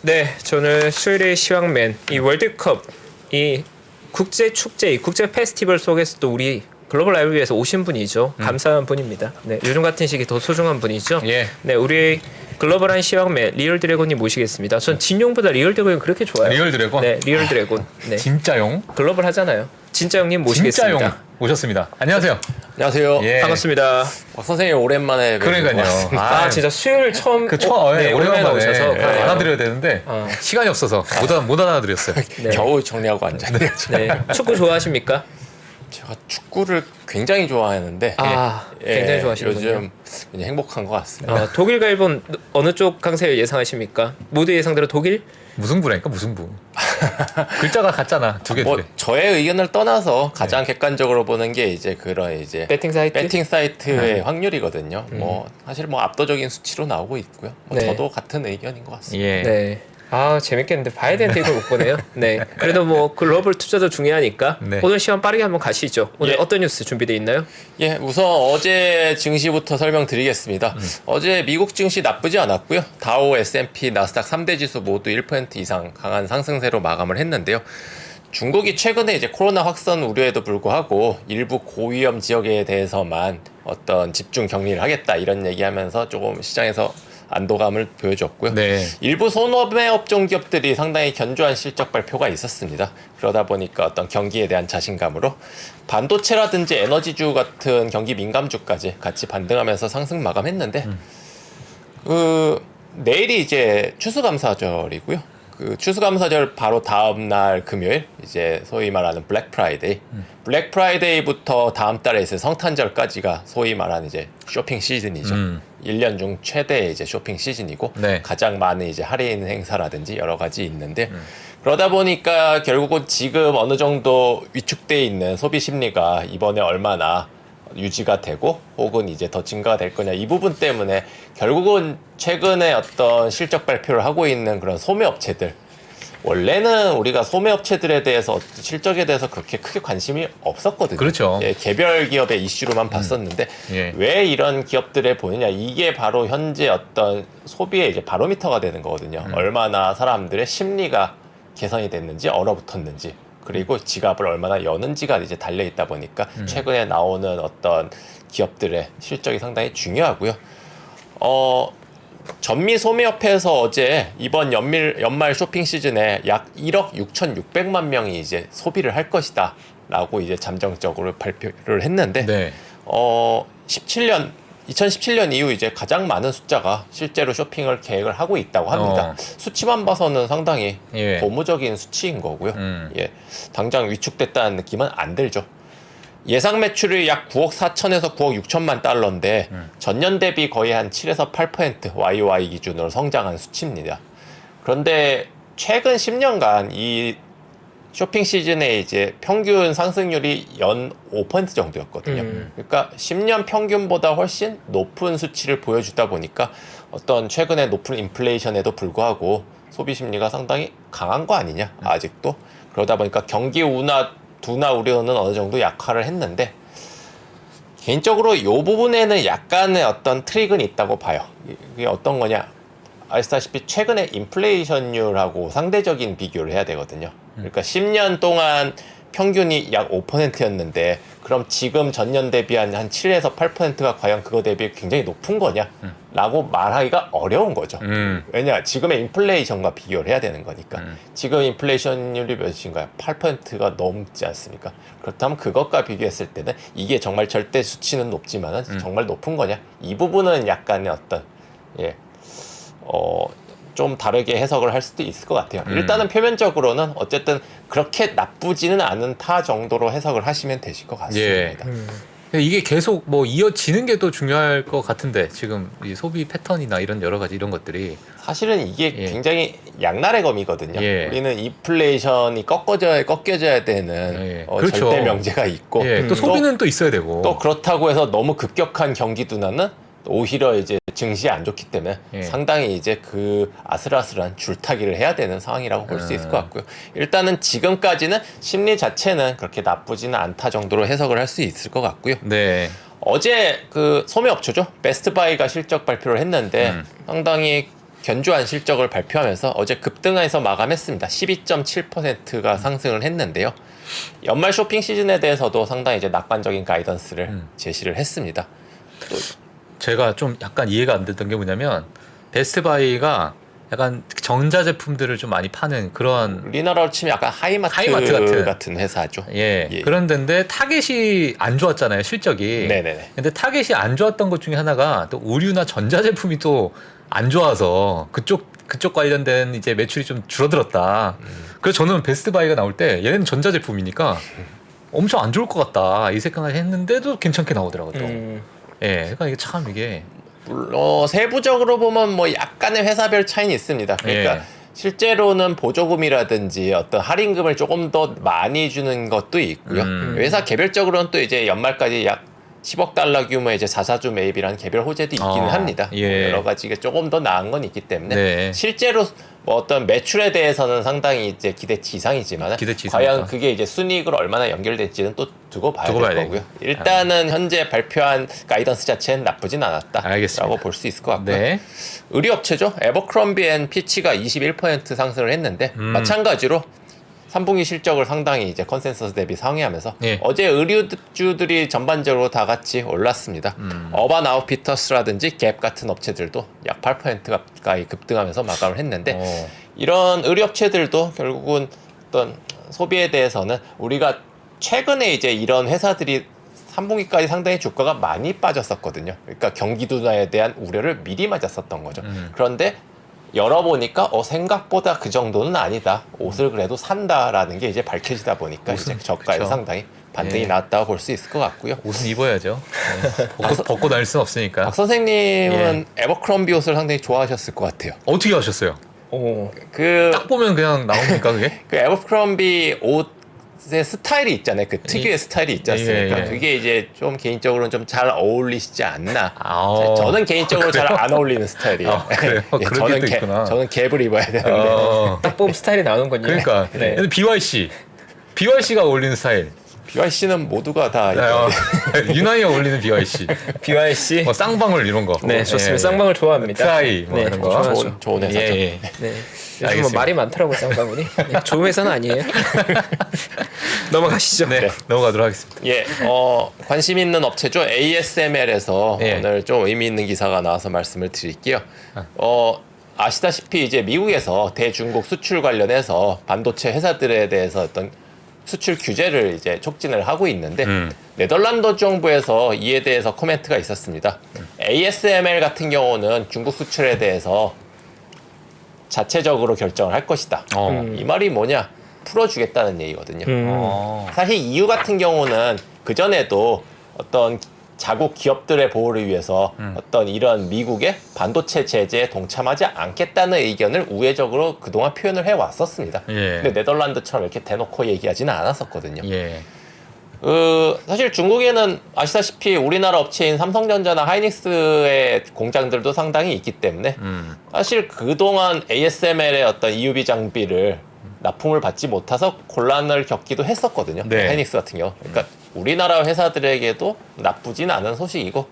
네, 저는 수요일의 시황맨 이 월드컵 이 국제 축제, 이 국제 페스티벌 속에서 또 우리 글로벌 라이브위에서 오신 분이죠. 감사한 분입니다. 네, 요즘 같은 시기 더 소중한 분이죠. 예. 네, 우리 글로벌한 시황맨 리얼 드래곤님 모시겠습니다. 전 진용보다 리얼 드래곤이 그렇게 좋아요. 리얼 드래곤? 네, 리얼 드래곤. 네, 진짜용? 글로벌 하잖아요. 진짜 형님 모시겠습니다. 진짜용 오셨습니다. 안녕하세요. 안녕하세요. 예. 반갑습니다. 선생님 오랜만에 그러니까요. 아, 진짜 수요일 처음 네, 오랜만에 오셔서 그래요. 알아드려야 되는데 시간이 없어서 못 알아드렸어요. 네. 겨우 정리하고 앉았네요. 네, 축구 좋아하십니까? 제가 축구를 굉장히 좋아하는데 굉장히 좋아하시는군요. 요즘 굉장히 행복한 것 같습니다. 독일과 일본 어느 쪽 강세 예상하십니까? 모두 예상대로 독일? 무승부라니까 무승부. 글자가 같잖아. 두 개. 뭐 저의 의견을 떠나서 가장 객관적으로 보는 게 이제 그런 이제 배팅 사이트? 사이트의 확률이거든요. 뭐 사실 뭐 압도적인 수치로 나오고 있고요. 뭐 네. 저도 같은 의견인 것 같습니다. 예. 네. 아, 재밌겠는데 봐야 되는데 이걸 못 보네요. 네. 그래도 뭐 글로벌 투자도 중요하니까 네. 오늘 시간 빠르게 한번 가시죠. 오늘 예. 어떤 뉴스 준비되어 있나요? 예, 우선 어제 증시부터 설명드리겠습니다. 어제 미국 증시 나쁘지 않았고요. 다우, S&P, 나스닥 3대 지수 모두 1% 이상 강한 상승세로 마감을 했는데요. 중국이 최근에 이제 코로나 확산 우려에도 불구하고 일부 고위험 지역에 대해서만 어떤 집중 격리를 하겠다 이런 얘기하면서 조금 시장에서 안도감을 보여줬고요. 네. 일부 소매 업종 기업들이 상당히 견조한 실적 발표가 있었습니다. 그러다 보니까 어떤 경기에 대한 자신감으로 반도체라든지 에너지주 같은 경기 민감주까지 같이 반등하면서 상승 마감했는데 내일이 이제 추수감사절이고요. 그 추수감사절 바로 다음 날 금요일 이제 소위 말하는 블랙 프라이데이. 블랙 프라이데이부터 다음 달에 이제 성탄절까지가 소위 말하는 이제 쇼핑 시즌이죠. 1년 중 최대의 이제 쇼핑 시즌이고 네. 가장 많은 이제 할인 행사라든지 여러 가지 있는데 그러다 보니까 결국은 지금 어느 정도 위축돼 있는 소비 심리가 이번에 얼마나 유지가 되고 혹은 이제 더 증가가 될 거냐 이 부분 때문에 결국은 최근에 어떤 실적 발표를 하고 있는 그런 소매업체들 원래는 우리가 소매업체들에 대해서 실적에 대해서 그렇게 크게 관심이 없었거든요. 그렇죠. 예, 개별 기업의 이슈로만 봤었는데 예. 왜 이런 기업들에 보느냐 이게 바로 현재 어떤 소비의 이제 바로미터가 되는 거거든요. 얼마나 사람들의 심리가 개선이 됐는지 얼어붙었는지 그리고 지갑을 얼마나 여는지가 이제 달려 있다 보니까 최근에 나오는 어떤 기업들의 실적이 상당히 중요하고요. 전미 소매협회에서 어제 이번 연말 쇼핑 시즌에 약 1억 6,600만 명이 이제 소비를 할 것이다 라고 이제 잠정적으로 발표를 했는데 네. 2017년 이후 이제 가장 많은 숫자가 실제로 쇼핑을 계획을 하고 있다고 합니다. 수치만 봐서는 상당히 예. 고무적인 수치인 거고요. 예, 당장 위축됐다는 느낌은 안 들죠. 예상 매출이 약 9억 4천에서 9억 6천만 달러인데 전년 대비 거의 한 7에서 8% YOY 기준으로 성장한 수치입니다. 그런데 최근 10년간 이 쇼핑 시즌에 이제 평균 상승률이 연 5% 정도였거든요. 그러니까 10년 평균보다 훨씬 높은 수치를 보여주다 보니까 어떤 최근에 높은 인플레이션에도 불구하고 소비 심리가 상당히 강한 거 아니냐, 아직도. 그러다 보니까 경기 둔화 우려는 어느 정도 약화를 했는데 개인적으로 이 부분에는 약간의 어떤 트릭은 있다고 봐요. 이게 어떤 거냐. 아시다시피 최근에 인플레이션율하고 상대적인 비교를 해야 되거든요. 그러니까 10년 동안 평균이 약 5%였는데 그럼 지금 전년 대비한 한 7에서 8%가 과연 그거 대비 굉장히 높은 거냐? 라고 말하기가 어려운 거죠. 왜냐? 지금의 인플레이션과 비교를 해야 되는 거니까. 지금 인플레이션율이 몇인가요? 8%가 넘지 않습니까? 그렇다면 그것과 비교했을 때는 이게 정말 절대 수치는 높지만은 정말 높은 거냐? 이 부분은 약간의 어떤 좀 다르게 해석을 할 수도 있을 것 같아요. 일단은 표면적으로는 어쨌든 그렇게 나쁘지는 않은 타 정도로 해석을 하시면 되실 것 같습니다. 이게 계속 뭐 이어지는 게 더 중요할 것 같은데 지금 이 소비 패턴이나 이런 여러 가지 이런 것들이 사실은 이게 굉장히 양날의 검이거든요. 예. 우리는 인플레이션이 꺾여져야 되는 그렇죠. 절대 명제가 있고 또 소비는 또 있어야 되고 또 그렇다고 해서 너무 급격한 경기 둔화는 오히려 이제 증시에 안 좋기 때문에 상당히 이제 그 아슬아슬한 줄타기를 해야 되는 상황이라고 볼 수 있을 것 같고요. 일단은 지금까지는 심리 자체는 그렇게 나쁘지는 않다 정도로 해석을 할 수 있을 것 같고요. 네. 어제 그 소매업체죠. 베스트바이가 실적 발표를 했는데 상당히 견조한 실적을 발표하면서 어제 급등해서 마감했습니다. 12.7%가 상승을 했는데요. 연말 쇼핑 시즌에 대해서도 상당히 이제 낙관적인 가이던스를 제시를 했습니다. 또 제가 좀 약간 이해가 안 됐던 게 뭐냐면 베스트바이가 약간 전자제품들을 좀 많이 파는 그런 우리나라로 치면 약간 하이마트 같은 회사죠. 예. 그런 데인데 타겟이 안 좋았잖아요, 실적이. 네네네. 근데 타겟이 안 좋았던 것 중에 하나가 또 의류나 전자제품이 또 안 좋아서 그쪽 관련된 이제 매출이 좀 줄어들었다. 그래서 저는 베스트바이가 나올 때 얘네는 전자제품이니까 엄청 안 좋을 것 같다 이 생각을 했는데도 괜찮게 나오더라고요. 또. 예. 그러니까 이게 참 이게 물론 세부적으로 보면 뭐 약간의 회사별 차이는 있습니다. 그러니까 예. 실제로는 보조금이라든지 어떤 할인금을 조금 더 많이 주는 것도 있고요. 회사 개별적으로는 또 이제 연말까지 약 10억 달러 규모의 이제 자사주 매입이라는 개별 호재도 있기는 합니다. 예. 여러 가지 조금 더 나은 건 있기 때문에 네. 실제로 뭐 어떤 매출에 대해서는 상당히 이제 기대치 이상이지만 기대치 과연 이상이다. 그게 이제 순이익으로 얼마나 연결될지는 또 두고 봐야 두고 될 봐야 거고요. 되고. 일단은 현재 발표한 가이던스 자체는 나쁘진 않았다라고 알겠습니다. 볼 수 있을 것 같고요. 네. 의류업체죠. 에버크롬비 앤 피치가 21% 상승을 했는데 마찬가지로 3분기 실적을 상당히 이제 컨센서스 대비 상회하면서 예. 어제 의류주들이 전반적으로 다 같이 올랐습니다. 어반 아웃피터스라든지 갭 같은 업체들도 약 8% 가까이 급등하면서 마감을 했는데 이런 의류업체들도 결국은 어떤 소비에 대해서는 우리가 최근에 이제 이런 회사들이 3분기까지 상당히 주가가 많이 빠졌었거든요. 그러니까 경기 둔화에 대한 우려를 미리 맞았었던 거죠. 그런데 열어보니까 생각보다 그 정도는 아니다. 옷을 그래도 산다라는 게 이제 밝혀지다 보니까 이제 저가에서 그쵸. 상당히 반등이 예. 나왔다고 볼 수 있을 것 같고요. 옷은 입어야죠. 네. 벗고 다닐 수는 없으니까. 박 선생님은 에버크롬비 옷을 상당히 좋아하셨을 것 같아요. 어떻게 하셨어요? 그 딱 보면 그냥 나옵니까 그게? 에버크롬비 옷의 스타일이 있잖아요. 그 특유의 스타일이 있지 않습니까? 예, 예. 그게 이제 좀 개인적으로는 좀 잘 어울리시지 않나. 아, 저는 개인적으로 잘 안 어울리는 스타일이에요. 아, 그래요? 예, 그런 게 또 있구나. 저는 갭을 입어야 되는데. 딱 보면 스타일이 나오는군요. 그러니까. 네. 근데 BYC가 어울리는 스타일. BYC는 모두가 다 유난히가 어울리는 BYC. BYC. 뭐 쌍방울 이런 거. 네, 좋습니다. 예, 쌍방울 좋아합니다. 트라이 뭐 네, 이런 거. 좋아하죠. 좋은 회사죠. 예, 예. 네. 요즘 뭐 알겠습니다. 말이 많더라고요, 쌍방울이. 네, 좋은 회사는 아니에요. 넘어가시죠. 네, 넘어가도록 하겠습니다. 예, 관심 있는 업체죠. ASML에서 예. 오늘 좀 의미 있는 기사가 나와서 말씀을 드릴게요. 아시다시피 이제 미국에서 대중국 수출 관련해서 반도체 회사들에 대해서 어떤 수출 규제를 이제 촉진을 하고 있는데 네덜란드 정부에서 이에 대해서 코멘트가 있었습니다. ASML 같은 경우는 중국 수출에 대해서 자체적으로 결정을 할 것이다. 이 말이 뭐냐? 풀어주겠다는 얘기거든요. 사실 EU 같은 경우는 그전에도 어떤 자국 기업들의 보호를 위해서 어떤 이런 미국의 반도체 제재에 동참하지 않겠다는 의견을 우회적으로 그동안 표현을 해왔었습니다. 예. 근데 네덜란드처럼 이렇게 대놓고 얘기하지는 않았었거든요. 예. 사실 중국에는 아시다시피 우리나라 업체인 삼성전자나 하이닉스의 공장들도 상당히 있기 때문에 사실 그동안 ASML의 어떤 EUV 장비를 납품을 받지 못해서 곤란을 겪기도 했었거든요. 네. 하이닉스 같은 경우. 그러니까 우리나라 회사들에게도 나쁘진 않은 소식이고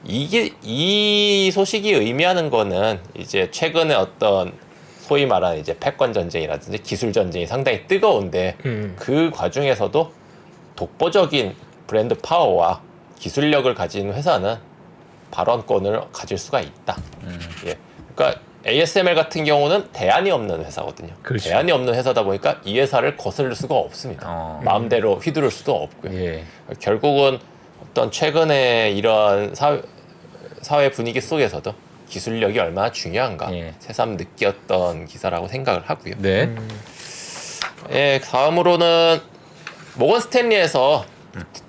이 소식이 의미하는 거는 이제 최근에 어떤 소위 말하는 이제 패권 전쟁이라든지 기술 전쟁이 상당히 뜨거운데 그 과정에서도 독보적인 브랜드 파워와 기술력을 가진 회사는 발언권을 가질 수가 있다. 예. 그러니까 ASML 같은 경우는 대안이 없는 회사거든요. 그렇죠. 대안이 없는 회사다 보니까 이 회사를 거슬릴 수가 없습니다. 마음대로 휘두를 수도 없고요. 예. 결국은 어떤 최근에 이런 사회 분위기 속에서도 기술력이 얼마나 중요한가 예. 새삼 느꼈던 기사라고 생각을 하고요. 네. 예, 다음으로는 모건 스탠리에서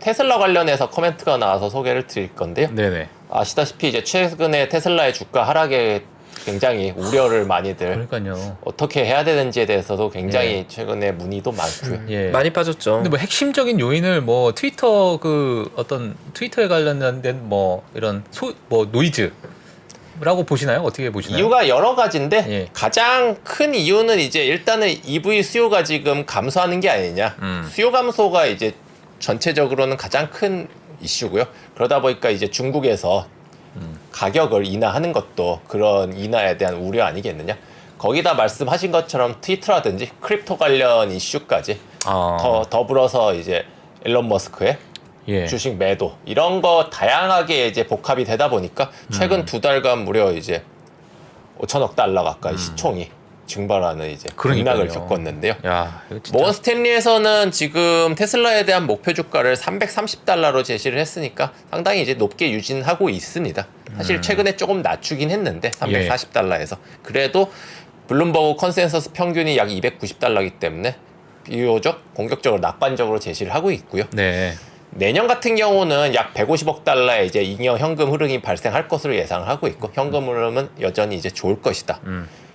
테슬라 관련해서 코멘트가 나와서 소개를 드릴 건데요. 네네. 아시다시피 이제 최근에 테슬라의 주가 하락에 굉장히 우려를 많이들 그러니까요. 어떻게 해야 되는지에 대해서도 굉장히 최근에 문의도 많고요. 예. 많이 빠졌죠. 근데 뭐 핵심적인 요인을 뭐 트위터 그 어떤 트위터에 관련된 뭐 이런 뭐 노이즈라고 보시나요? 어떻게 보시나요? 이유가 여러 가지인데 예. 가장 큰 이유는 이제 일단은 EV 수요가 지금 감소하는 게 아니냐. 수요 감소가 이제 전체적으로는 가장 큰 이슈고요. 그러다 보니까 이제 중국에서 가격을 인하하는 것도 그런 인하에 대한 우려 아니겠느냐. 거기다 말씀하신 것처럼 트위터라든지 크립토 관련 이슈까지 더불어서 이제 일론 머스크의 예. 주식 매도 이런 거 다양하게 이제 복합이 되다 보니까 최근 2달간 무려 이제 5천억 달러 가까이 시총이 증발하는 이제 그러니까요. 등락을 겪었는데요. 야, 이거 진짜. 모건 스탠리에서는 지금 테슬라에 대한 목표 주가를 330달러로 제시를 했으니까 상당히 이제 높게 유진하고 있습니다. 사실 최근에 조금 낮추긴 했는데 340달러에서 그래도 블룸버그 컨센서스 평균이 약 290달러이기 때문에 비교적 공격적으로 낙관적으로 제시를 하고 있고요. 네. 내년 같은 경우는 약 150억 달러의 이제 잉여 현금 흐름이 발생할 것으로 예상을 하고 있고 현금 흐름은 여전히 이제 좋을 것이다.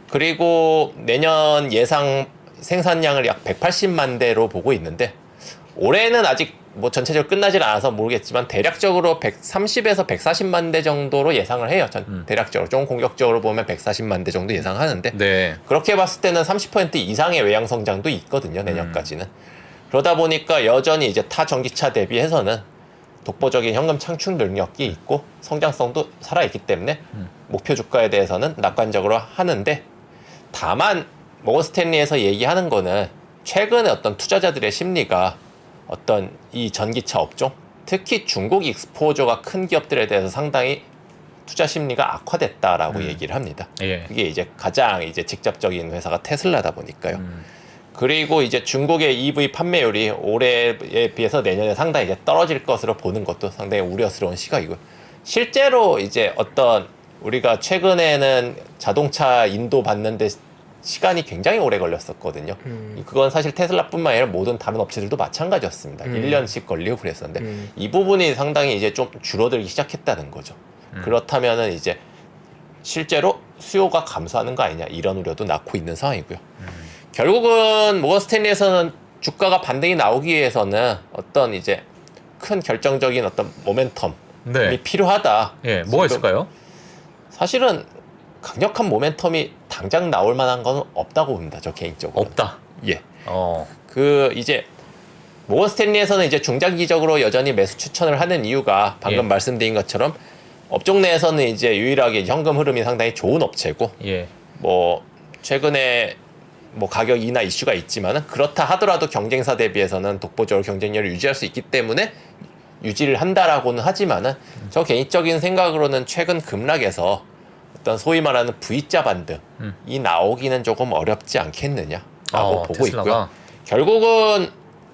그리고 내년 예상 생산량을 약 180만 대로 보고 있는데 올해는 아직 뭐 전체적으로 끝나질 않아서 모르겠지만 대략적으로 130에서 140만 대 정도로 예상을 해요. 대략적으로 좀 공격적으로 보면 140만 대 정도 예상하는데 네. 그렇게 봤을 때는 30% 이상의 외양 성장도 있거든요. 내년까지는. 그러다 보니까 여전히 이제 타 전기차 대비해서는 독보적인 현금 창출 능력이 있고 성장성도 살아있기 때문에 목표 주가에 대해서는 낙관적으로 하는데 다만 모건 스탠리에서 얘기하는 거는 최근에 어떤 투자자들의 심리가 어떤 이 전기차 업종 특히 중국 익스포저가 큰 기업들에 대해서 상당히 투자 심리가 악화됐다라고 얘기를 합니다. 예. 그게 이제 가장 이제 직접적인 회사가 테슬라다 보니까요. 그리고 이제 중국의 EV 판매율이 올해에 비해서 내년에 상당히 이제 떨어질 것으로 보는 것도 상당히 우려스러운 시각이고요. 실제로 이제 어떤 우리가 최근에는 자동차 인도 받는데 시간이 굉장히 오래 걸렸었거든요. 그건 사실 테슬라뿐만 아니라 모든 다른 업체들도 마찬가지였습니다. 1년씩 걸리고 그랬었는데 이 부분이 상당히 이제 좀 줄어들기 시작했다는 거죠. 그렇다면은 이제 실제로 수요가 감소하는 거 아니냐 이런 우려도 낳고 있는 상황이고요. 결국은 모건 스탠리에서는 주가가 반등이 나오기 위해서는 어떤 이제 큰 결정적인 어떤 모멘텀이 네. 필요하다. 예, 뭐가 지금 있을까요? 사실은 강력한 모멘텀이 당장 나올 만한 건 없다고 봅니다. 저 개인적으로. 없다. 예. 어. 그 이제 모건 스탠리에서는 이제 중장기적으로 여전히 매수 추천을 하는 이유가 방금 예. 말씀드린 것처럼 업종 내에서는 이제 유일하게 현금 흐름이 상당히 좋은 업체고 예. 뭐 최근에 뭐 가격 인하 이슈가 있지만은 그렇다 하더라도 경쟁사 대비해서는 독보적으로 경쟁력을 유지할 수 있기 때문에 유지를 한다라고는 하지만은 저 개인적인 생각으로는 최근 급락에서 어떤 소위 말하는 V자 반등이 나오기는 조금 어렵지 않겠느냐라고 보고 테슬라가? 있고요. 결국은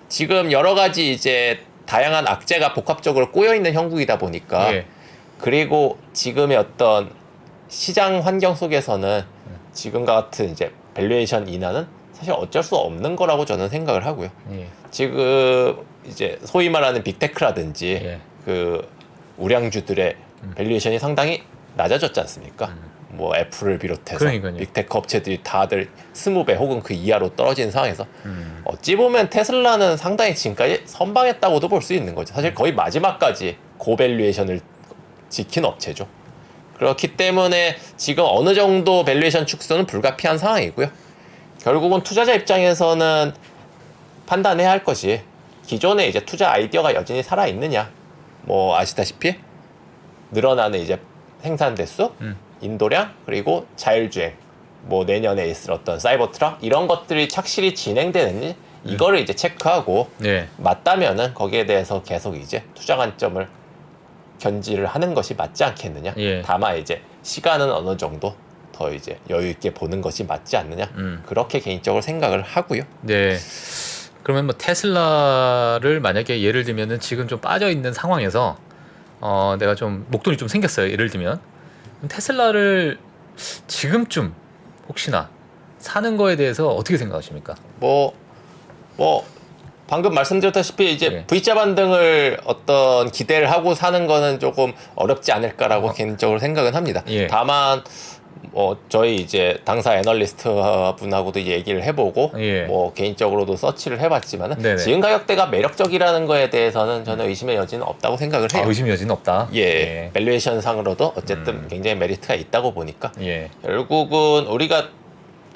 지금 여러 가지 이제 다양한 악재가 복합적으로 꼬여 있는 형국이다 보니까 예. 그리고 지금의 어떤 시장 환경 속에서는 지금과 같은 이제 밸류에이션 인하는 사실 어쩔 수 없는 거라고 저는 생각을 하고요. 예. 지금 이제 소위 말하는 빅테크라든지 예. 그 우량주들의 밸류에이션이 상당히 낮아졌지 않습니까? 뭐 애플을 비롯해서 그러니까요. 빅테크 업체들이 다들 20배 혹은 그 이하로 떨어진 상황에서 어찌 보면 테슬라는 상당히 지금까지 선방했다고도 볼 수 있는 거죠. 사실 거의 마지막까지 고밸류에이션을 지킨 업체죠. 그렇기 때문에 지금 어느 정도 밸류에이션 축소는 불가피한 상황이고요. 결국은 투자자 입장에서는 판단해야 할 것이 기존의 이제 투자 아이디어가 여전히 살아있느냐. 뭐 아시다시피 늘어나는 이제 생산 대수, 인도량, 그리고 자율주행, 뭐 내년에 있을 어떤 사이버 트럭 이런 것들이 착실히 진행되는지 이거를 이제 체크하고 예. 맞다면은 거기에 대해서 계속 이제 투자 관점을 견지를 하는 것이 맞지 않겠느냐. 예. 다만 이제 시간은 어느 정도 더 이제 여유 있게 보는 것이 맞지 않느냐. 그렇게 개인적으로 생각을 하고요. 네. 그러면 뭐 테슬라를 만약에 예를 들면은 지금 좀 빠져 있는 상황에서 내가 좀 목돈이 좀 생겼어요. 예를 들면 그럼 테슬라를 지금쯤 혹시나 사는 거에 대해서 어떻게 생각하십니까? 뭐 방금 말씀드렸다시피 이제 예. V자 반등을 어떤 기대를 하고 사는 거는 조금 어렵지 않을까라고 개인적으로 생각은 합니다. 예. 다만 저희 이제 당사 애널리스트 분하고도 얘기를 해보고 예. 뭐 개인적으로도 서치를 해봤지만은 네네. 지금 가격대가 매력적이라는 거에 대해서는 저는 의심의 여지는 없다고 생각을 해요. 의심의 여지는 없다. 예, 밸류에이션 상으로도 어쨌든 굉장히 메리트가 있다고 보니까 예. 결국은 우리가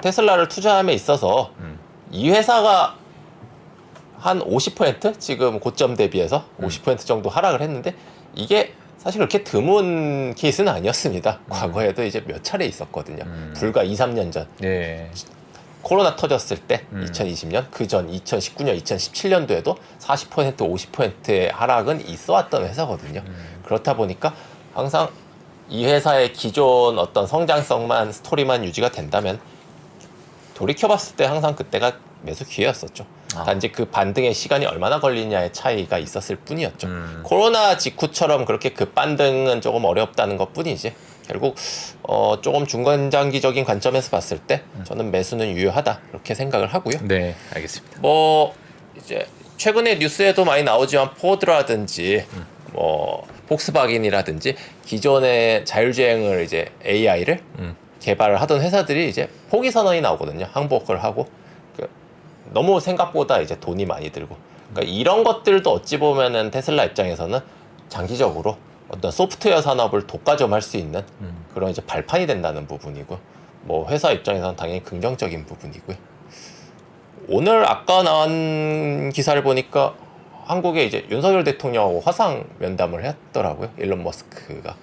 테슬라를 투자함에 있어서 이 회사가 한 50% 지금 고점 대비해서 50% 정도 하락을 했는데 이게 사실 그렇게 드문 케이스는 아니었습니다. 과거에도 이제 몇 차례 있었거든요. 불과 2, 3년 전 예. 코로나 터졌을 때 2020년 그 전 2019년, 2017년도에도 40% 50%의 하락은 있어왔던 회사거든요. 그렇다 보니까 항상 이 회사의 기존 어떤 성장성만 스토리만 유지가 된다면 돌이켜봤을 때 항상 그때가 매수 기회였었죠. 단지 그 반등의 시간이 얼마나 걸리냐의 차이가 있었을 뿐이었죠. 코로나 직후처럼 그렇게 급반등은 조금 어렵다는 것 뿐이지 결국 조금 중간장기적인 관점에서 봤을 때 저는 매수는 유효하다 그렇게 생각을 하고요. 네, 알겠습니다. 뭐 이제 최근에 뉴스에도 많이 나오지만 포드라든지 뭐 폭스바겐이라든지 기존의 자율주행을 이제 AI를 개발을 하던 회사들이 이제 포기 선언이 나오거든요. 항복을 하고 너무 생각보다 이제 돈이 많이 들고 그러니까 이런 것들도 어찌 보면은 테슬라 입장에서는 장기적으로 어떤 소프트웨어 산업을 독과점할 수 있는 그런 이제 발판이 된다는 부분이고 뭐 회사 입장에서는 당연히 긍정적인 부분이고요. 오늘 아까 나온 기사를 보니까 한국에 이제 윤석열 대통령하고 화상 면담을 했더라고요. 일론 머스크가.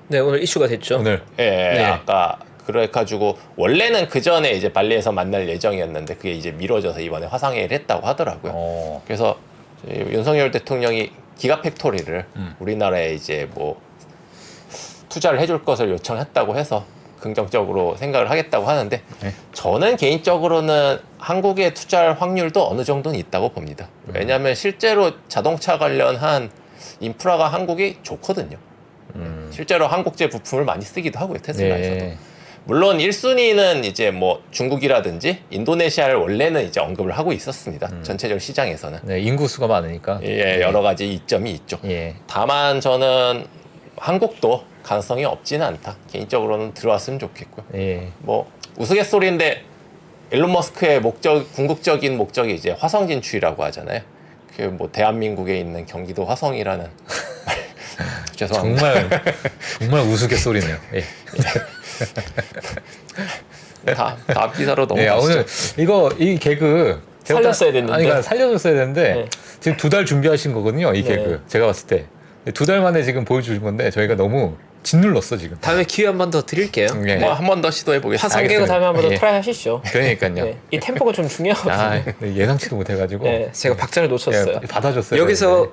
네, 오늘 이슈가 됐죠. 오늘 예, 네. 아까 그래가지고 원래는 그 전에 이제 발리에서 만날 예정이었는데 그게 이제 미뤄져서 이번에 화상회의를 했다고 하더라고요. 그래서 윤석열 대통령이 기가팩토리를 우리나라에 이제 뭐 투자를 해줄 것을 요청했다고 해서 긍정적으로 생각을 하겠다고 하는데 네. 저는 개인적으로는 한국에 투자할 확률도 어느 정도는 있다고 봅니다. 왜냐하면 실제로 자동차 관련한 인프라가 한국이 좋거든요. 실제로 한국제 부품을 많이 쓰기도 하고요. 테슬라에서도. 예. 물론 1순위는 이제 뭐 중국이라든지 인도네시아를 원래는 이제 언급을 하고 있었습니다. 전체적 시장에서는. 네, 인구수가 많으니까. 예, 여러 가지 이점이 있죠. 예. 다만 저는 한국도 가능성이 없지는 않다. 개인적으로는 들어왔으면 좋겠고요. 예. 뭐 우스갯소리인데 일론 머스크의 궁극적인 목적이 이제 화성 진출이라고 하잖아요. 그 뭐 대한민국에 있는 경기도 화성이라는 죄송합니다. 정말 우스갯소리네요. 예. 다음 기사로 예, 넘어가시죠. 오늘 이 개그 제가 살렸어야 됐는데. 아니, 그러니까 살려줬어야 되는데 네. 지금 2달 준비하신 거거든요. 이 네. 개그 제가 봤을 때 2달 만에 지금 보여주신 건데 저희가 너무 짓눌렀어 지금. 다음에 기회 한 번 더 드릴게요. 예. 뭐 한 번 더 시도해 보겠습니다. 화상 개그 다음에 한 번 더 예. 트라이 하시죠. 그러니까요. 네. 이 템포가 좀 중요하거든요. 아, 예상치도 못해가지고. 네, 제가 박자를 놓쳤어요. 예, 받아줬어요. 여기서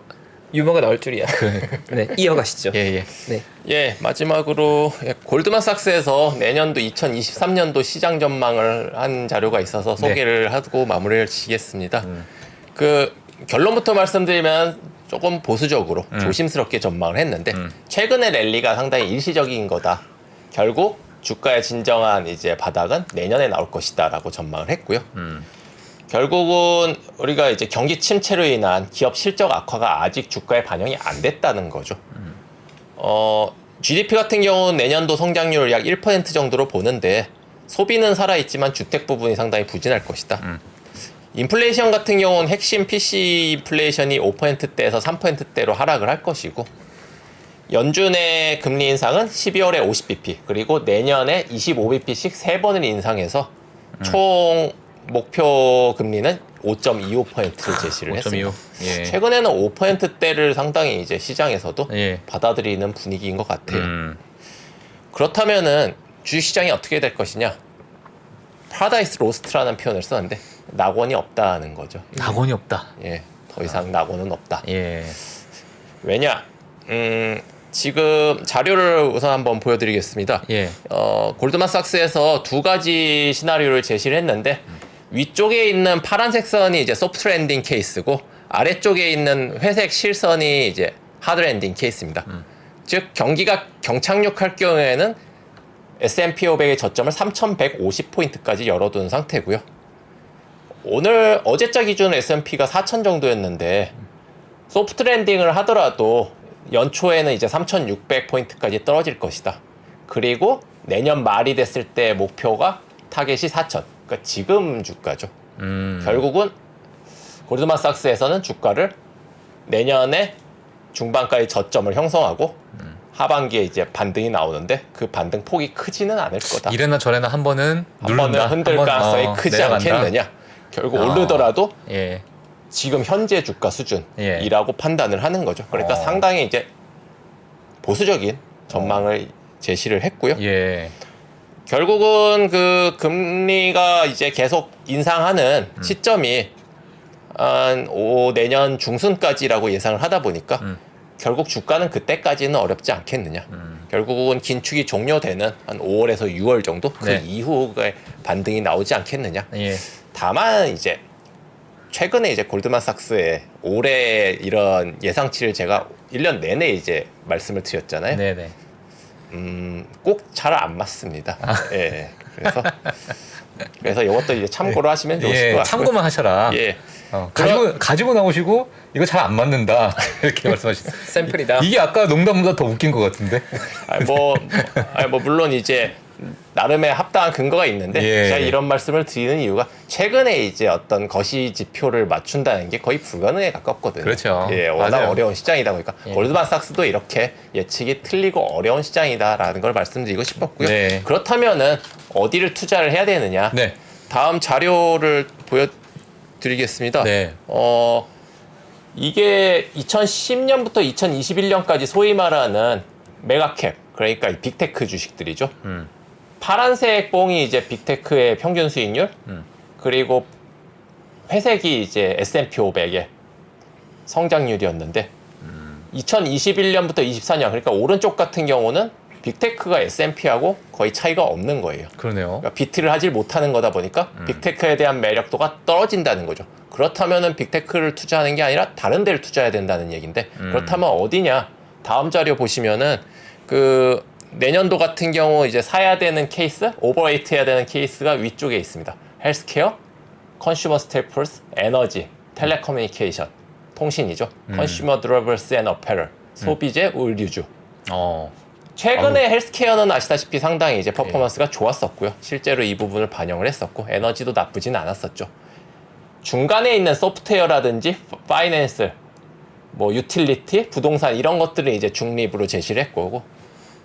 유머가 나올 줄이야. 그러니까. 네, 이어가시죠. 예, 예. 네. 예, 마지막으로 골드만삭스에서 내년도 2023년도 시장 전망을 한 자료가 있어서 소개를 하고 마무리를 지겠습니다. 그 결론부터 말씀드리면 조금 보수적으로 조심스럽게 전망을 했는데 최근의 랠리가 상당히 일시적인 거다. 결국 주가의 진정한 이제 바닥은 내년에 나올 것이다라고 전망을 했고요. 결국은 우리가 이제 경기 침체로 인한 기업 실적 악화가 아직 주가에 반영이 안 됐다는 거죠. GDP 같은 경우는 내년도 성장률 약 1% 정도로 보는데 소비는 살아있지만 주택 부분이 상당히 부진할 것이다. 인플레이션 같은 경우는 핵심 PC 인플레이션이 5%대에서 3%대로 하락을 할 것이고 연준의 금리 인상은 12월에 50bp 그리고 내년에 25bp씩 3번을 인상해서 총 목표 금리는 5.25%를 제시를 했습니다. 5.25. 예. 최근에는 5%대를 상당히 이제 시장에서도 예. 받아들이는 분위기인 것 같아요. 그렇다면은 주식시장이 어떻게 될 것이냐? 파라다이스 로스트라는 표현을 쓰는데 낙원이 없다는 거죠. 낙원이 없다. 예, 더 이상 낙원은 없다. 예. 왜냐? 지금 자료를 우선 한번 보여드리겠습니다. 예. 골드만삭스에서 두 가지 시나리오를 제시를 했는데 위쪽에 있는 파란색 선이 이제 소프트 랜딩 케이스고 아래쪽에 있는 회색 실선이 이제 하드 랜딩 케이스입니다. 즉 경기가 경착륙할 경우에는 S&P 500의 저점을 3,150포인트까지 열어둔 상태고요. 어제자 기준 S&P가 4,000 정도였는데 소프트 랜딩을 하더라도 연초에는 이제 3,600포인트까지 떨어질 것이다. 그리고 내년 말이 됐을 때 목표가 타겟이 4,000. 그러니까 지금 주가죠. 결국은 골드만삭스에서는 주가를 내년에 중반까지 저점을 형성하고 하반기에 이제 반등이 나오는데 그 반등 폭이 크지는 않을 거다. 이래나 저래나 한 번은 한 번은 흔들 가능성이 크지 내려간다. 않겠느냐. 결국 오르더라도 예. 지금 현재 주가 수준이라고 판단을 하는 거죠. 그러니까 상당히 이제 보수적인 전망을 제시를 했고요. 예. 결국은 그 금리가 이제 계속 인상하는 시점이 한 내년 중순까지라고 예상을 하다 보니까 결국 주가는 그때까지는 어렵지 않겠느냐. 결국은 긴축이 종료되는 한 5월에서 6월 정도 그 네. 이후에 반등이 나오지 않겠느냐. 예. 다만 이제 최근에 이제 골드만삭스의 올해 이런 예상치를 제가 1년 내내 이제 말씀을 드렸잖아요. 네네. 꼭 잘 안 맞습니다. 예. 그래서 이것도 이제 참고로 하시면 좋으실 것 예. 같고요. 참고만 하셔라. 예. 가지고 나오시고 이거 잘 안 맞는다 이렇게 말씀하시죠. 샘플이다. 이게 아까 농담보다 더 웃긴 것 같은데. 뭐 물론 이제 나름의 합당한 근거가 있는데 예. 제가 이런 말씀을 드리는 이유가 최근에 이제 어떤 거시 지표를 맞춘다는 게 거의 불가능에 가깝거든요. 그렇죠. 예, 워낙 맞아요. 어려운 시장이다 보니까 예. 골드만삭스도 이렇게 예측이 틀리고 어려운 시장이다라는 걸 말씀드리고 싶었고요. 네. 그렇다면은 어디를 투자를 해야 되느냐? 네. 다음 자료를 보여드리겠습니다. 네. 이게 2010년부터 2021년까지 소위 말하는 메가캡, 그러니까 이 빅테크 주식들이죠. 파란색 뽕이 이제 빅테크의 평균 수익률, 그리고 회색이 이제 S&P 500의 성장률이었는데 2021년부터 24년, 그러니까 오른쪽 같은 경우는 빅테크가 S&P하고 거의 차이가 없는 거예요. 그러네요. 그러니까 비트를 하질 못하는 거다 보니까 빅테크에 대한 매력도가 떨어진다는 거죠. 그렇다면은 빅테크를 투자하는 게 아니라 다른 데를 투자해야 된다는 얘기인데 그렇다면 어디냐? 다음 자료 보시면은 그 내년도 같은 경우 이제 사야 되는 케이스, 오버웨이트 해야 되는 케이스가 위쪽에 있습니다. 헬스케어, 컨슈머 스테이플스, 에너지, 텔레커뮤니케이션, 통신이죠. 컨슈머 드러블스 앤 어페럴, 소비재, 의류주. 최근에 헬스케어는 아시다시피 상당히 이제 퍼포먼스가 좋았었고요. 실제로 이 부분을 반영을 했었고 에너지도 나쁘진 않았었죠. 중간에 있는 소프트웨어라든지 파이낸스, 뭐 유틸리티, 부동산 이런 것들을 이제 중립으로 제시를 했고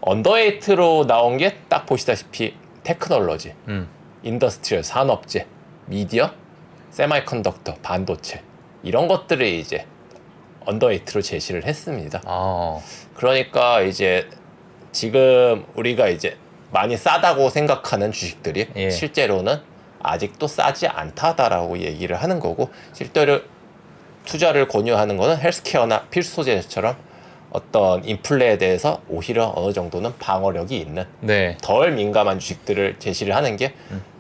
언더웨이트로 나온 게 딱 보시다시피 테크놀로지, 인더스트리얼, 산업재, 미디어, 세마이컨덕터, 반도체 이런 것들을 이제 언더웨이트로 제시를 했습니다. 그러니까 이제 지금 우리가 이제 많이 싸다고 생각하는 주식들이 예. 실제로는 아직도 싸지 않다라고 얘기를 하는 거고 실제로 투자를 권유하는 거는 헬스케어나 필수 소재처럼 어떤 인플레에 대해서 오히려 어느 정도는 방어력이 있는 네. 덜 민감한 주식들을 제시를 하는 게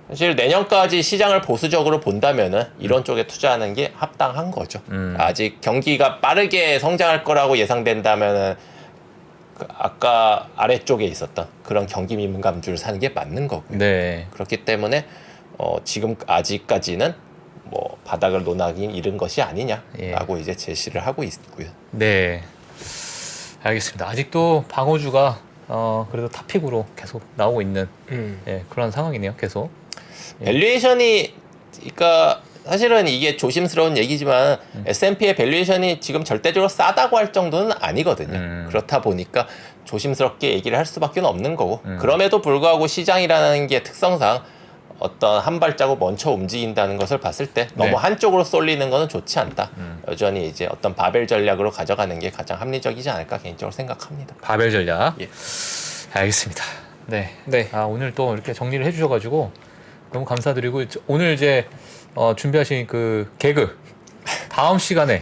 사실 내년까지 시장을 보수적으로 본다면은 이런 쪽에 투자하는 게 합당한 거죠. 아직 경기가 빠르게 성장할 거라고 예상된다면은 그 아까 아래쪽에 있었던 그런 경기 민감주를 사는 게 맞는 거고요. 네. 그렇기 때문에 지금 아직까지는 뭐 바닥을 논하긴 이른 것이 아니냐라고 이제 제시를 하고 있고요. 네. 알겠습니다. 아직도 방어주가 그래도 탑픽으로 계속 나오고 있는 그런 상황이네요. 계속. 밸류에이션이 그러니까 사실은 이게 조심스러운 얘기지만 S&P의 밸류에이션이 지금 절대적으로 싸다고 할 정도는 아니거든요. 그렇다 보니까 조심스럽게 얘기를 할 수밖에 없는 거고 그럼에도 불구하고 시장이라는 게 특성상 어떤 한 발자국 먼저 움직인다는 것을 봤을 때 너무 한쪽으로 쏠리는 것은 좋지 않다. 여전히 이제 어떤 바벨 전략으로 가져가는 게 가장 합리적이지 않을까 개인적으로 생각합니다. 바벨 전략. 예. 알겠습니다. 네. 네. 오늘 또 이렇게 정리를 해주셔가지고 너무 감사드리고 오늘 이제 준비하신 그 개그 다음 시간에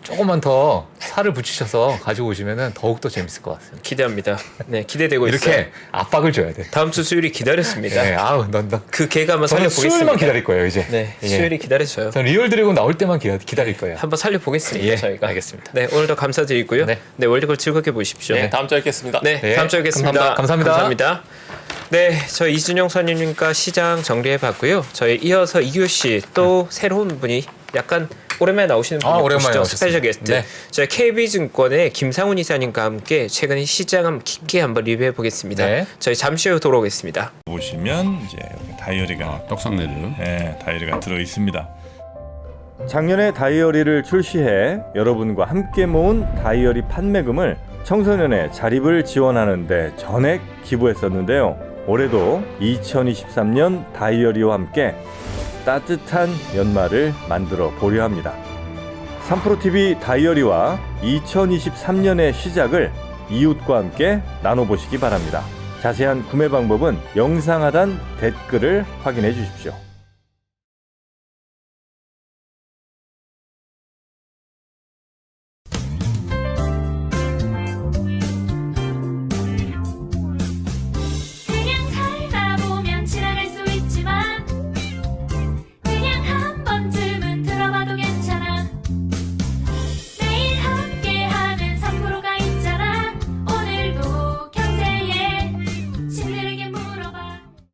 조금만 더 살을 붙이셔서 가지고 오시면은 더욱 더 재밌을 것 같습니다. 기대합니다. 네, 기대되고 있어요. 이렇게 압박을 줘야 돼. 다음 주 수요일이 기다렸습니다. 네, 넌 그 개그 한번 저는 살려보겠습니다. 수요일만 기다릴 거예요 이제. 네, 예. 수요일이 기다려줘요. 전 리얼 드래곤 나올 때만 기다릴 거예요. 한번 살려보겠습니다. 예, 저희가. 알겠습니다. 네, 오늘도 감사드리고요. 네. 네, 월드컵 즐겁게 보십시오. 네, 다음 주에 뵙겠습니다. 네, 네, 다음 주에 뵙겠습니다. 감사합니다. 감사합니다. 네, 저 이준영 선임님과 시장 정리해봤고요. 저희 이어서 이규 씨 또 새로운 분이 약간 오랜만에 나오시는 분이 오랜만에 오시죠. 나오셨습니다. 스페셜 게스트. 네. 저희 KB증권의 김상훈 이사님과 함께 최근 시장 한번 깊게 한번 리뷰해 보겠습니다. 네. 저희 잠시 후 돌아오겠습니다. 보시면 이제 여기 다이어리가 떡상내를 다이어리가 들어 있습니다. 작년에 다이어리를 출시해 여러분과 함께 모은 다이어리 판매금을 청소년의 자립을 지원하는 데 전액 기부했었는데요. 올해도 2023년 다이어리와 함께 따뜻한 연말을 만들어 보려 합니다. 3프로TV 다이어리와 2023년의 시작을 이웃과 함께 나눠보시기 바랍니다. 자세한 구매 방법은 영상 하단 댓글을 확인해 주십시오.